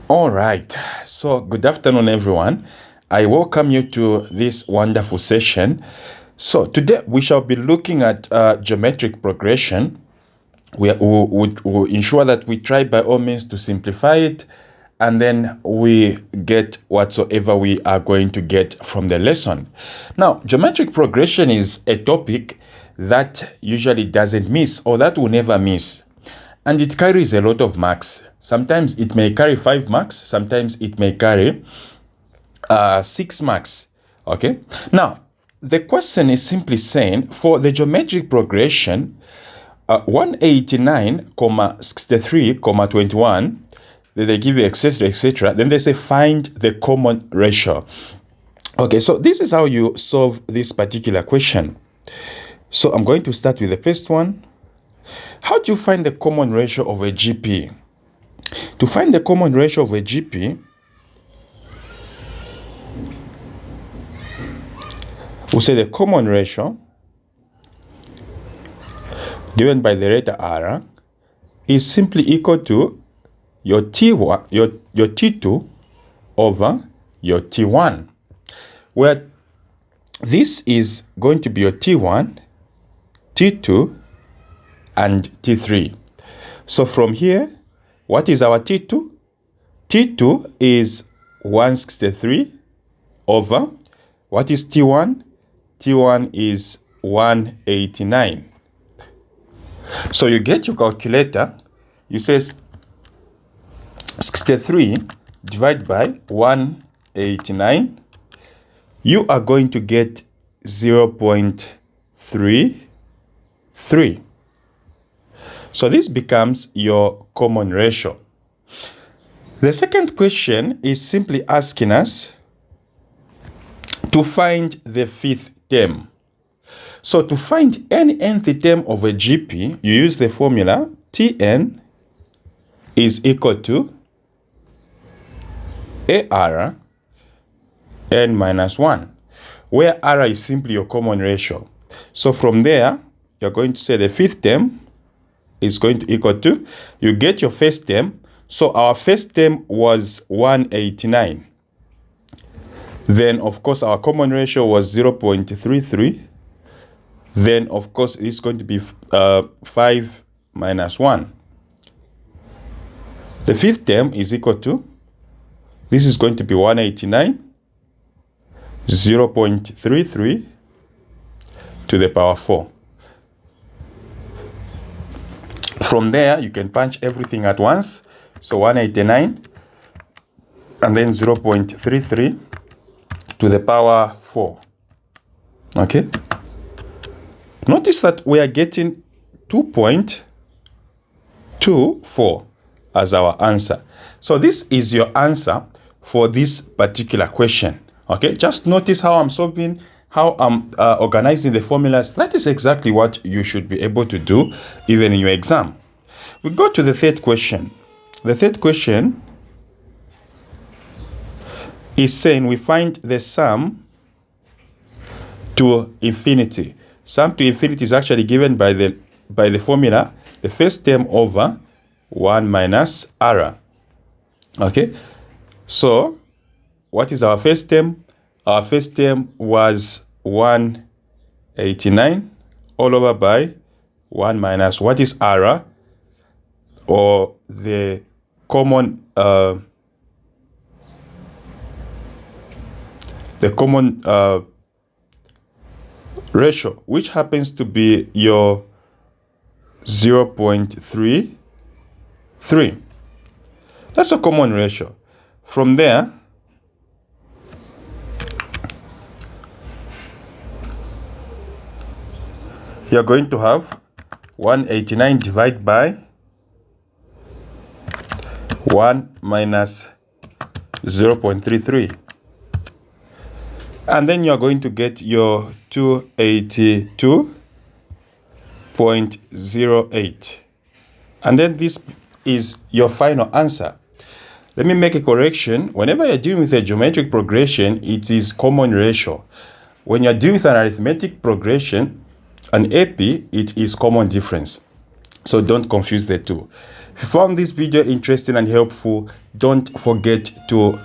All right. So, good afternoon, everyone. I welcome you to this wonderful session. So, today we shall be looking at geometric progression. We'll ensure that we try by all means to simplify it, and then we get whatsoever we are going to get from the lesson. Now, geometric progression is a topic that usually doesn't miss, or that will never miss. And it carries a lot of marks. Sometimes it may carry 5 marks, sometimes it may carry 6 marks. Okay. Now, the question is simply saying for the geometric progression, 189,63,21, then they give you etc., etc. Then they say find the common ratio. Okay, so this is how you solve this particular question. So I'm going to start with the first one. How do you find the common ratio of a GP? To find the common ratio of a GP, we'll say the common ratio given by the letter R is simply equal to your T1, your T2 over your T1, where this is going to be your T1, T2, and T3. So from here, what is our T2? T2 is 163 over, what is T1? T1 is 189. So you get your calculator, you say 63 divided by 189, you are going to get 0.33. So this becomes your common ratio. The second question is simply asking us to find the fifth term. So to find any nth term of a GP, you use the formula Tn is equal to AR n minus 1, where R is simply your common ratio. So from there, you're going to say the fifth term is going to equal to, you get your first term. So our first term was 189. Then, of course, our common ratio was 0.33. Then, of course, it's going to be 5 minus 1. The fifth term is equal to, this is going to be 189, 0.33 to the power 4. From there, you can punch everything at once. So 189 and then 0.33 to the power 4. Okay. Notice that we are getting 2.24 as our answer. So this is your answer for this particular question. Okay. Just notice how I'm solving, how I'm organizing the formulas. That is exactly what you should be able to do even in your exam. We go to the third question. The third question is saying we find the sum to infinity. Sum to infinity is actually given by the formula, the first term over 1 minus R. Okay. So what is our first term? Our first term was 189 all over by 1 minus, what is R? Or the common ratio, which happens to be your 0.33. That's a common ratio. From there, you're going to have 189 divided by 1 minus 0.33. And then you're going to get your 282.08. And then this is your final answer. Let me make a correction. Whenever you're dealing with a geometric progression, it is common ratio. When you're dealing with an arithmetic progression, an AP, it is common difference. So don't confuse the two. If you found this video interesting and helpful, don't forget to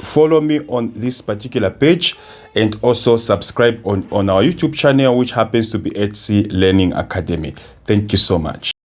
follow me on this particular page and also subscribe on our YouTube channel, which happens to be G.C.E Learning Academy. Thank you so much.